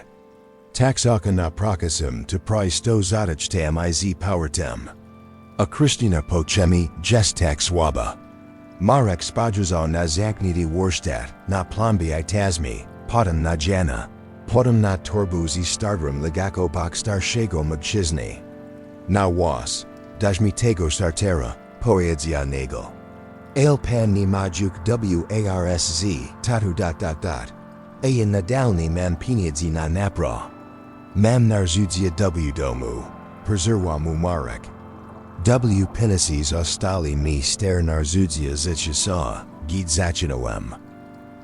Taxaka na Prakasum to Pristo Zadach Tam Iz Powertem. A Kristina Pochemi, Jestak Swaba. Marek Spajaza na Zaknidi Warstadt, na Plombi Itazmi, Potem na Jana. Potem na Torbuzi Stardrum Ligako Bakstar Shego Magchizny. Na Was, Dajmitego Sartera, Poedzia Nagel. Ale Pan ni Majuk Warsz Tatu. Ayan Nadalni Mam Piniadzi na Napra. Mam Narzudzia W. Domu, Perzerwa Mumarek. W. Pinasis Ostali mi Ster Narzudzia Zitchasa, Gid Zachinawem.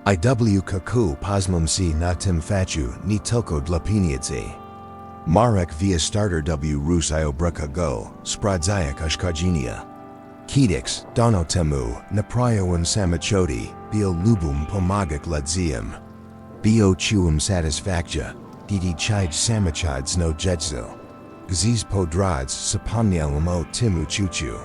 IW Kaku Posmum C. Natim Fachu ni Toko Dlapiniadzi. Marek via Starter W. Rus Iobruka Go, Spradzayak Ashkajinia. Kedix, Dono Temu, Naprayowan Samachodi, Bio Lubum Pomagak Ledzium. Bio Chuum Satisfactia, Didi Chij Samachids no Jetzo. Gziz Podrads Sapamnialamo Timu Chuchu.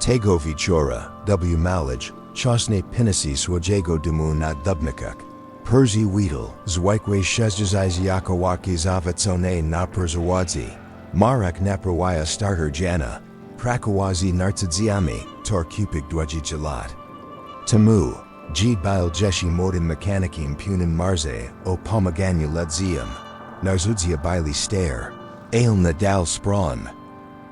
Tego Vichora, W. Malaj, Chosne Pinasi Swajego Dumu na Dubnikuk. Perzi Weedle, Zwikwe Shezjazis Yakawaki Zavatsone na Perzawadzi. Marek Naprawaya Starter Jana. Prakawazi Nartsadziami, Tor Cupig Dwaji Jalat. Tamu, G. Bil Jeshi Modin Mechanikim Punin Marze, O Pomaganya Ledzium. Narzudzia Bili Stare. Ale Nadal Sprawn.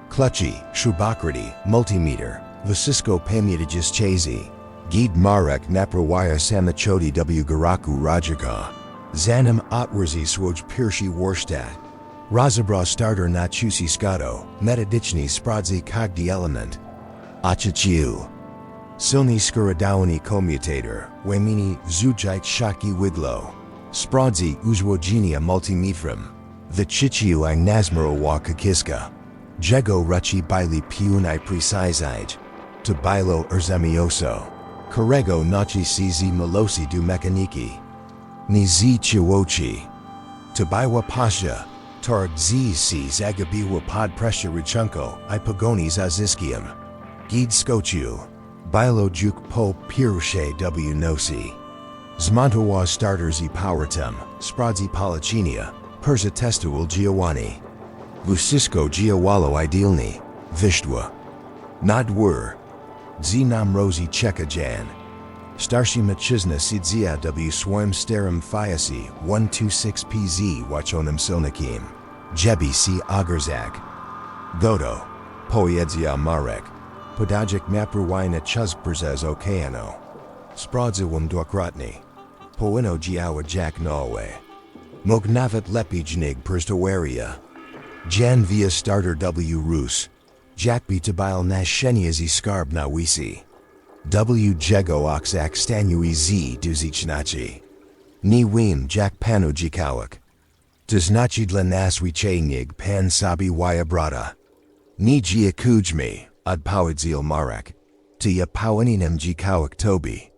Clutchy, Shubakriti, Multimeter, Vasisco Pamiatigis Chazy. Gid Marek Naprawaya Samachodi W. Garaku Rajaka. Zanam Otwarzi Swoj Pirshi Warstadt. Razabra Starter na Chusi Skato, Metadichni Spradzi Kogdi Element. Achachiu. Silni Skuradawani Commutator, Wemini Zujite Shaki Widlow. Spradzi Uzwoginia Multimifrim. The Chichiu ang Nazmaro wa Kakiska. Jego Ruchi Bili Piunai Preciside. To Bilo Erzemioso. Corrego Nachi Cz Melosi du Mechaniki. Ni Z Chiwochi. To Baiwa Pasha. Targ Z C Zagabiwa Pod Presha Richunko, Ipagoni Zaziskium. Gid Skochu. Bilo Juk Po Pirushe W. Nosi. Zmontowa Starters E Powertem, Spradzi Palachinia, Perza Testual Giovanni. Vusisko Giawalo Idealni, Vishtwa. Nadwur. Zinam Rosi Chekajan. Starshi Machizna Sidzia W. Swarm Sterum Fiasi 126PZ Wachonam Silnakim. Jebi C. Agerzak. Godo. Poiedzia Marek. Podajik Mapruwaina Chuzperzez Okeano. Spradziwum Dwakrotni. Poino Giawa Jack Norway. Mognavat Lepijnig Perstowaria. Jan via Starter W. Rus. Jakbi Tabil Nasheniazi Skarb Nawisi. W. Jego Oxak Stanui Z. Duzichnachi. Ni Wim Jack Panu Jikawak. Duznachi Dlanaswi Chainig Pan Sabi Wayabrata. Ni Gia Kujmi, Adpowidzil Marek. Tia pałaninem kawak tobi.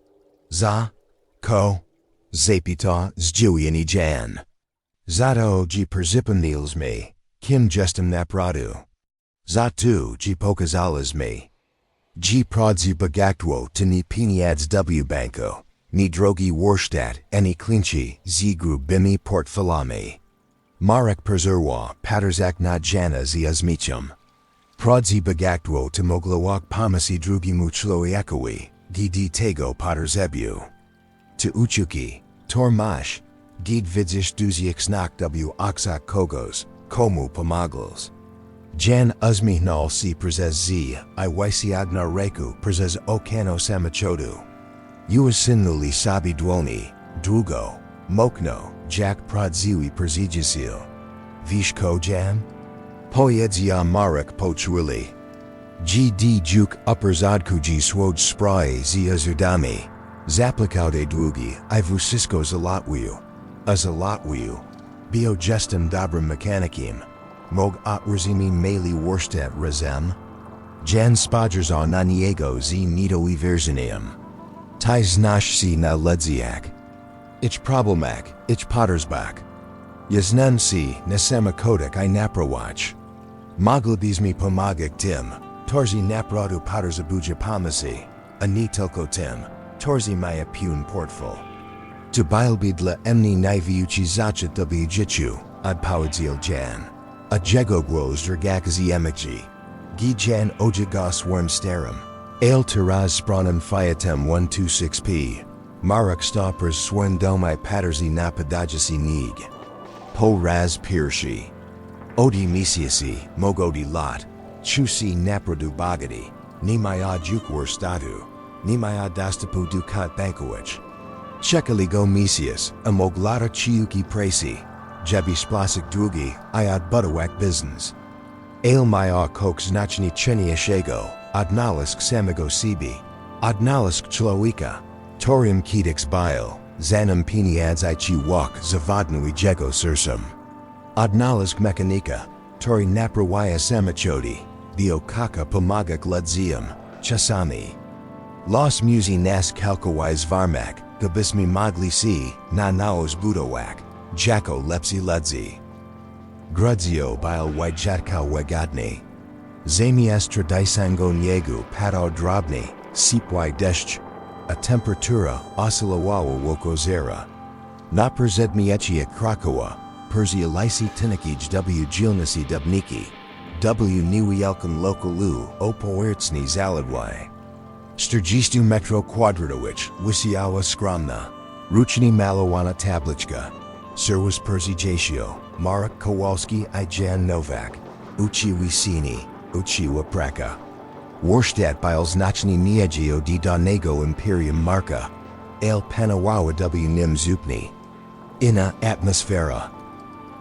Za, ko, zapita zdziwieni jan. Zato ji perzipanils me, kim jestem napradu. Za tu ji pokazalas me. Ji prodzi bagaktwo to ni piniads w banko, ni drogi warsztat, ani klinci, zigru bimi portfalami. Marek perzerwa, paterzak na jana ziazmichum. Prodzi bagaktwo to moglowak pomasi drugi muchloiakawi, di tego paterzebu. To uchuki, tormash, gid vidzish duziak znak w oksak kogos, komu pomagls. Jan uzmihnal si prezes z, I wysiagna reku prezes okano samachodu. Uasinuli sabi dwoni, drugo, mokno, jak prodziwi prezigisil. Vishko jan? Poedzia marek pochwili. Gd juk upperzadkuji swoj sprae ziazudami. Zaplikaude długi, I Wszystko załatwił. Bio jestem dobrym mechanikiem. Mog otrzymie mali warsztat razem. Jan spodrza na niego z nido I wierzeniem. Ty znasz si na ledziak. Ich problemak, ich potersbak. Jasnen si na samochodek I naprowacz. Moglibizmi pomagak tim, torzi naprodu poterzabuja pomasi, ani tylko tim, torzi maya pun portfol. To bilbidla emni najviuchi zachat w jichu, ad poedzil jan. A jegogwos dragakazi emikji. Gijan ojagas worm starum. Ale tiraz spranum fiatem 126p. Marek stoppers swen domai paterzi napadajasi nig. Po raz pirshi. Odi misiasi, mogodi lot. Chusi naprodu bagadi. Ni maya jukwar statu. Ni maya dastapu dukat bankowich. Chekaligo misias, a moglata chiuki presi. Jebi splasik drugi, I od budawak business. Ale maya kok znaczni cheniashego, odnalisk samigo sibi. Odnalisk chloika. Torium kedix bile, zanum piniads I chi wak zavadnu I jego sursum. Odnalisk mechanika, tori naprawaya samachodi, bio kaka pomagak ledzium, chasami. Los musi nas kalkawais varmak, gabismi mogli si, na naos budowak. Jako lepsi ledzi. Grudzio bile wajjatka wagadni. Zamiastra disango niegu pato drobni, sipwai deszcz. A temperatura oscilawawa wokozera. Na przedmiecia Krakowa, Perzia lisi tinikij w jilnisi dubniki. W niwielkim lokalu opowertsni zaladwai. Sturgistu metro kwadratowicz, wisiała skromna. Ruchni malowana tabliczka. Serwis Perzijatio, Marek Kowalski I Jan Novak. Uchi Wisini, Uchiwa Praka. Warsztat biles nachni niegio di danego imperium marka. Ale panawawa w nim zupni. Ina atmosfera.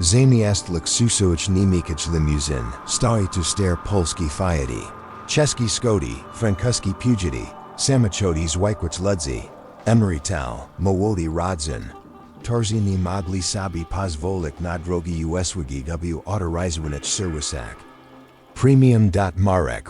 Zamiast luksusoich nimikich limuzin, stoi tu ster polski fiati. Czeski skodi, francuski pugidi, samachodis wykwich ludzi. Emerytal, młody rodzin. Torzini mogli sabi pozvolik na drogi uswigi w autorizowanic serwisak. Premium.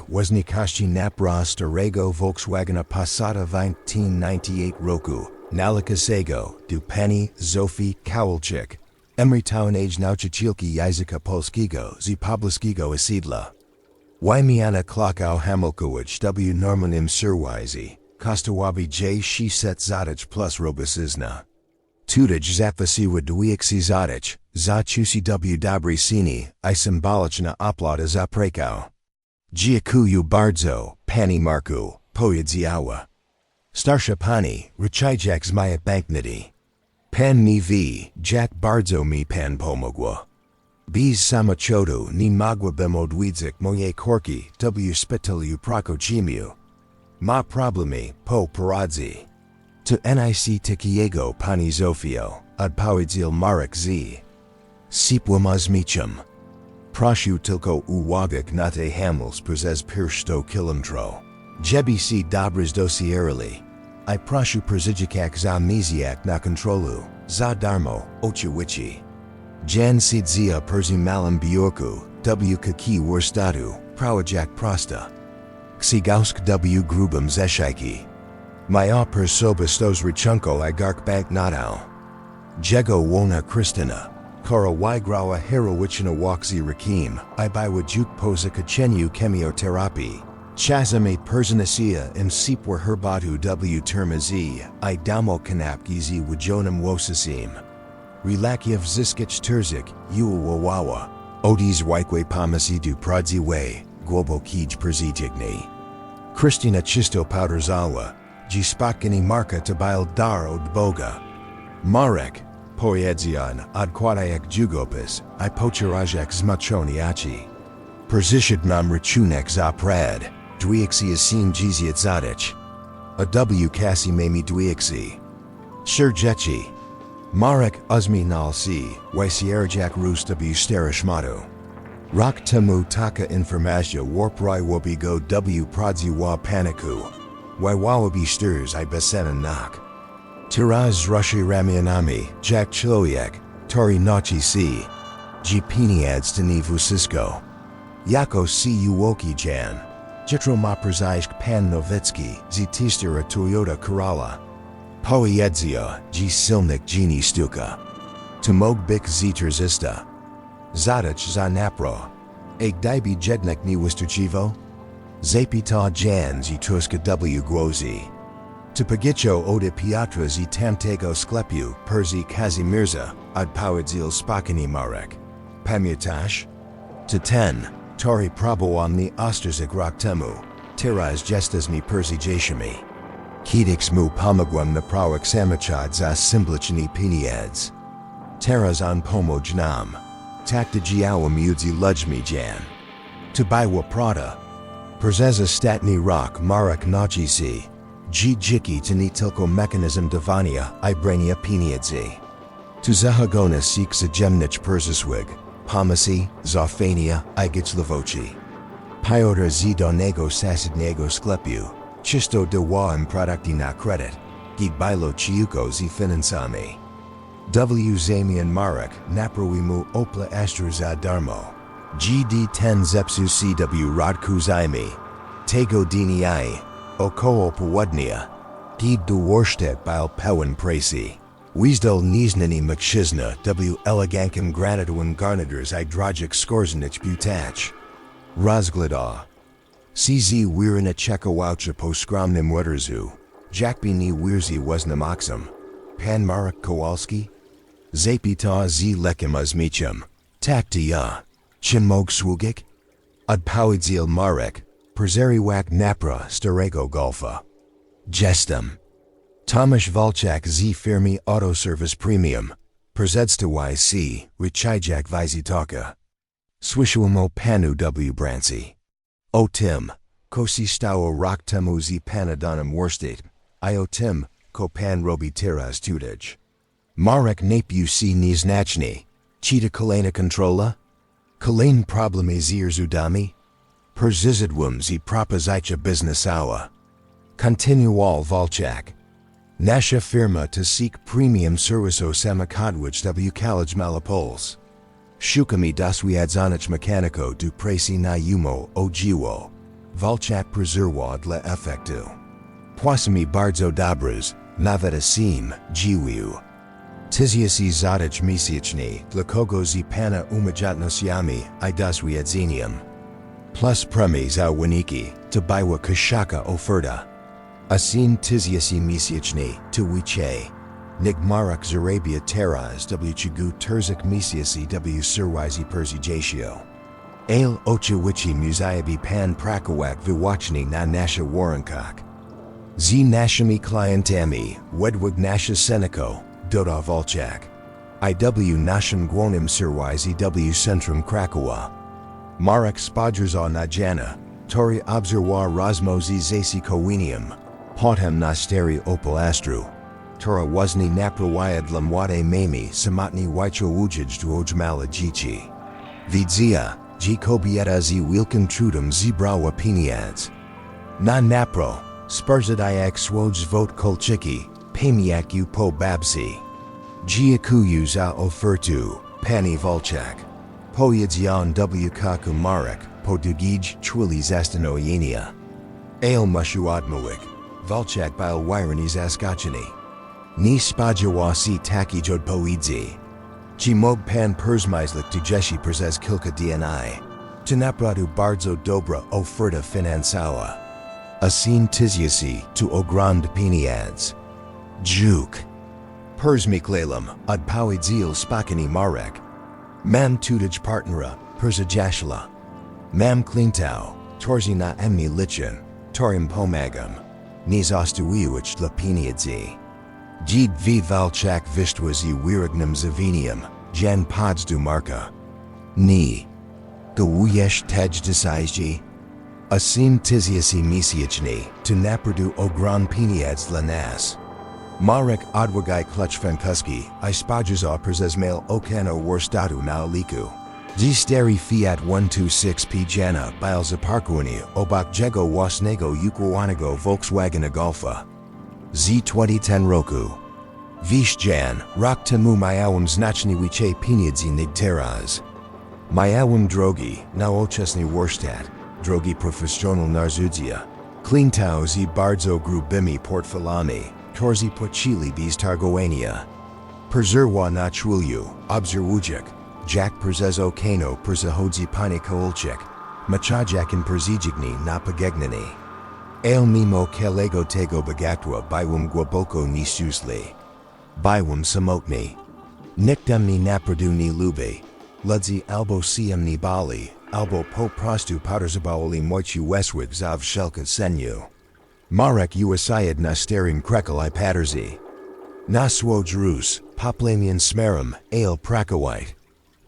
Woznikości napra starego Volkswagena Passata 1998 roku, Nalikasego, Dupani, Zofii, Kowalczyk. Emerytowanage nauczycielki języka polskiego z pobliskiego osiedla. Wymiana klokał Hamilkowicz w normalnym serwisie, kosztowabi j 600 złotych plus robocyzna. Tudaj zapasiwa dwiexi złotych, za chusi w dobry cenie, I symboliczna opłata za prekał. Dziękuję bardzo, pani Marku, pojedziała. Starsza pani, rachijak z moja banknity. Pan mi jak bardzo mi pan pomogła. Bez samochodu nie mogłabym odwiedzić moje korki w szpitalu Prokochimiu. Ma problemy po porodzi. To nic takiego pani Zofio, odpowiedział Marek z. Sipłam zmicham. Proszę tylko uwagę na te hamils przez pierwszą kilometro. Żeby si dobry dosierali. I proszę przeżyciak za mizjak na kontrolu, za darmo, oczywiście. Jan siedzia perzy malym biurku, w kaki warsztatu, projekt prosta. Ksiegausk w grubym zeszyki. Moja persobistos rychunko igark bank nadał. Jego łona Krystyna. Kora wygrała heroiczna wakzi rakim, I była juk poza kacheniu chemioterapii. Chazame personicia im sipwa herbatu w termazi, I damo kanapki z wajonem wosasim. Relakiew zyskich terzik, wawawa. Odis wajkwe pomysy du pradzi way, głobo kij persijigni. Krystyna chisto powderzawa, G spakini marka tabil dar od boga. Marek, poedzian, odkładajek jugopis, I pochirajek zmachoniaci. Persishid nam rachunek za prad, dwiexi asim jiziat zadich. A w kasi mami dwiexi. Serjechi. Marek uzmi nalsi, wysierjak rus w sterishmatu. Rak temu taka informacja warprai wabigo w pradzi wa paniku. Wywawabi stirs I besenan nak. Tiraz rushi ramianami, jak chiloyak, tori nachi si. Gpiniads tanivu Wszystko. Jako si uwoki jan. Jitro maprzajsk pan Nowicki, zitistera Toyota Corolla. Poiedzia, G silnik geni stuka. Tumog bik ziterzista. Zadich za napro. Eg dibi jednik ni wisterchivo? Zapita jan zitruska w gwozi. Tupagicho ode piatra z tamtego sklepiu, perzi Kazimirza, od powiedzil spakini marek. Pamiętasz? To ten, tori prabowan ni osterzik rok temu, teraz jestes mi persijashami. Kiedyś mu pomogłem naprawić samochód za symboliczny pieniądz. Teraz on pomógł nam. Tak działam udzi ludźmi jan. To była prawda. Przeza statni rok marek nachisi. Dziki to nie tylko mechanizm dawania I brania pieniędzy. To zahagona sik zajemnich persiswig, pomocy, zafania I giclavoci. Piotr z donego sasidnego sklepiu, chisto dawałem produkty na kredyt, gibilo ciuko z finansami. W zamian marek naprawimu opla astro za darmo. GD 10 zepsu CW rodku zajmi. Tego dni około południa. Gib do warsztat bil pełen presi. Wizdal niznani mkshizna w elegankim granatowym garnitors I drogic skorzanich butach. Rozgleda. CZ wirina czekowałcha po skromnym weterzu. Jakby ni wirzi wasnym oksem. Pan Marek Kowalski? Zapita z lekiem azmicham. Takti ja. Chinmog swugik? Odpowiedzil Marek. Przeriwak napra starego golfa. Gestem. Tomasz Walczak z firmy Autoservice Premium. Przedzstawaj C. Richijak Vizitoka. Swishuamo panu w branci. O tym, kosi stało rok temu z panadonem worstit. I o tym, ko pan robi teraz tudaj. Marek napiu si nieznaczny. Cheetah kolejna kontrola? Kolejne problemy z irzudami? Perzizidwum z propozycja biznesowa. Kontinual Walczak. Nasza firma to seek premium serwiso samochodwich w college Malapols. Szukamy doswiadzonich mechaniko du presi na umo ojiwo. Walczak prezerwa dla efektu. Płacimy bardzo dobrze, nawet asim, jiwiu. Tyziasi zadać miesięcznie dla kogo z pana umawialnościami I doswiadzeniam. Plus premie za wyniki, to była kaszaka oferta. Asin tyziasi miesięcznie, to wiche. Nigmarek zarabia teraz w chigu terzik miesięcy w serwizi persijatio. Ale oczywici muzayabi pan prakowak wyłącznie na nasza warunkach. Z naszymi klientami, według nasza seniko, doda Walczak. IW naszym głównym serwizi w centrum Krakowa. Marek spodrza na jana, tori obserwa rozmozy zasi kowinium. Potem na steri opal astru. Tora wazni naprawiad dla młodej mami samotni wycho wujij do ojmala dzieci. Widzia, G kobieta z wielkim trudem zebrała pieniądz. Na napro, sparzadayak swoj zwot kolczyki, pamijak u po babsi. Dziękuję za ofertu, pani Walczak. Pojedzion w kaku Marek, po dugij chwili zastanojenia. Ale muszu Odmówił, Walczak bil wireni zaskoczeni. Ni spodziewałasi takich odpowiedzi. Ci mógł pan persmyslik tu jeśli przez kilka dni. Czy naprawdę bardzo dobra oferta finansowa. Asin tyzjasi tu ogromny pieniądz. Juk. Persmyklalem odpowiedział spokojnie Marek. Mam tudaj partnera, persajaszla. Mam klintał, torzy na mnie liczyn, torym pomagam. Nie zostawiłeś dla pieniędzy. Dzid v Walczak wystwazi wiragnym zawinium, jan pods marka. Ni. Gałujesz tej decyzji? Asim tyzjasi miesięczny, tu naprawdę ogrom pieniądz dla nas. Marek odwagaj klucz francuski, I spodziewa przez mail okano warsztatu na uliku. Dziś stary Fiat 126 P jana bil zaparkowany obok jego własnego układanego Volkswagena Golfa. Z2010 roku. Wiesz jan, rok temu miałem znacznie pieniędzy teraz. Miałem drogi, nowoczesny warsztat, drogi profesjonal narzędzia. Klintał z bardzo grubymi portfelami, torzy płacili bez targowania. Przerwa na czwilju, obserwujek, jak przez okano przechodzi pani Kowalczyk, machajakin przejigni na pogegnani. Ale mimo kelego tego bogatła byłem głęboko nieszczęśliwy. Byłem samotny. Nikt mnie naprawdę nie lubi. Ludzi albo się mnie bali, albo po prostu potrzebowali moich wesłych za wszelkie seniu. Marek usaid na starym krekel I paterzy. Na swój rus, poplamian smerum, ale prakowite.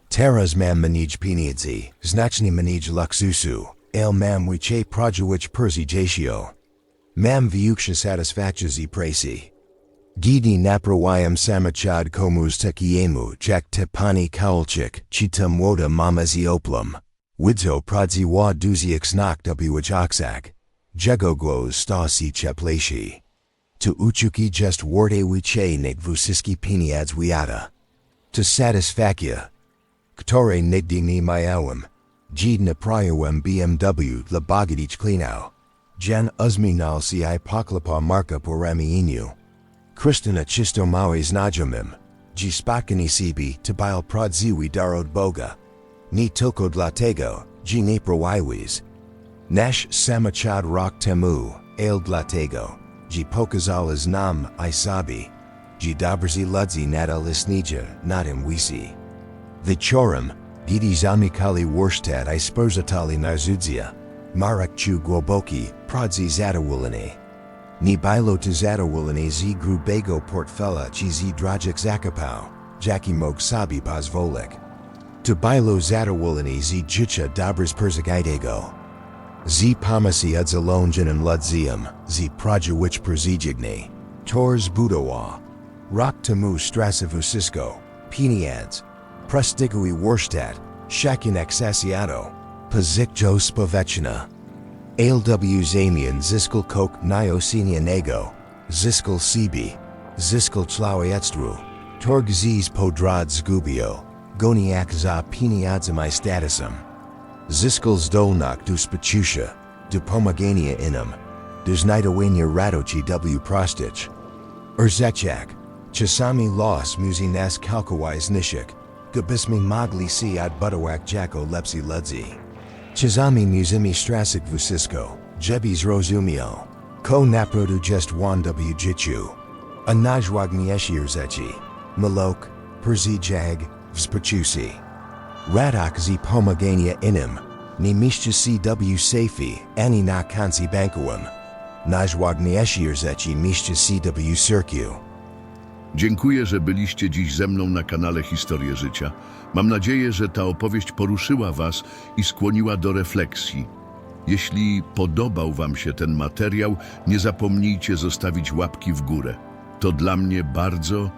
Teraz mam manij pieniędzy, znacznie manij luksusu, ale mam wiele project persijatio. Mam większe satysfakcje z pracy. Gidi naprawiam samochód komuś takiemu jak te pani Kowalczyk, czy ta młoda mama z oplem. Widzo prodziła dużych znak wojciechak. Jego głos stasi cieplejszy. Tu uchuki jest warte wiele wusiski pieniądz wiata. Tu satysfakcja, które nigdy nie miałem. Jid naprawiłem BMW dla bogatych klinał. Jan uzminal si I poklepa marka po ramieniu. Krystyna czysto małe znajomym. Ji spokojnie sobie to bil prodziwi dar od Boga. Nie tylko dlatego, ji nie prawiłeś. Nasz samochód rok temu, ale dlatego, ji pokazałeś nam I sobie. Ji dobrzy ludzi nadal istnieje na tym wisi. Wieczorem, gdy zamykali warsztat I spojrzeli narzędzia. Marek chu głęboki, prodzi zadowolony. Nie było to zadowolenie z grubego portfela czy z drożych zakupów, jaki mógł sobie pozwolić. To było zadowolenie z życia dobrych persegitego. Z pomocy odzalonjenym ludziom, z project przejigni. Tours budowa. Rok temu stracił wszystko, pieniądz. Prestigowy warsztat, szakin aksesjado. Pozicjo społeczna. ALW zamian zyskal kok niosinianego, zyskal sibi, zyskal człowiectwu. Torg zis podrod zgubio, goniak za pieniądzami statusem. Zyskal zdolnak du spacusza, du pomagania inum, du znajdowania radoci w prostich. Urzeczak, czasami los musi nas kalkować niszek, gdybyśmy mogli si odbudować jako lepsi ludzi. Czasami musimy straszyć wszystko, żeby zrozumiał. Ko naprawdę jest won w życiu. A najważniejsze rzeczy, malok, persijag, współczucie. Radok z pomagania innym, nie mieszczy się w safety, ani na koncie bankowym. Najważniejsze rzeczy mieszczy się w sercu.
Dziękuję, że byliście dziś ze mną na kanale Historie Życia. Mam nadzieję, że ta opowieść poruszyła Was i skłoniła do refleksji. Jeśli podobał Wam się ten materiał, nie zapomnijcie zostawić łapki w górę. To dla mnie bardzo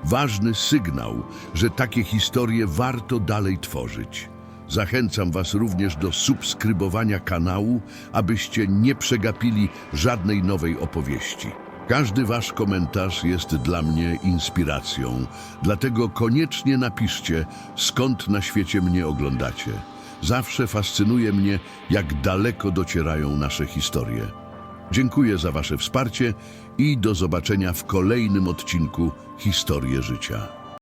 ważny sygnał, że takie historie warto dalej tworzyć. Zachęcam Was również do subskrybowania kanału, abyście nie przegapili żadnej nowej opowieści. Każdy Wasz komentarz jest dla mnie inspiracją, dlatego koniecznie napiszcie, skąd na świecie mnie oglądacie. Zawsze fascynuje mnie, jak daleko docierają nasze historie. Dziękuję za wasze wsparcie i do zobaczenia w kolejnym odcinku Historii Życia.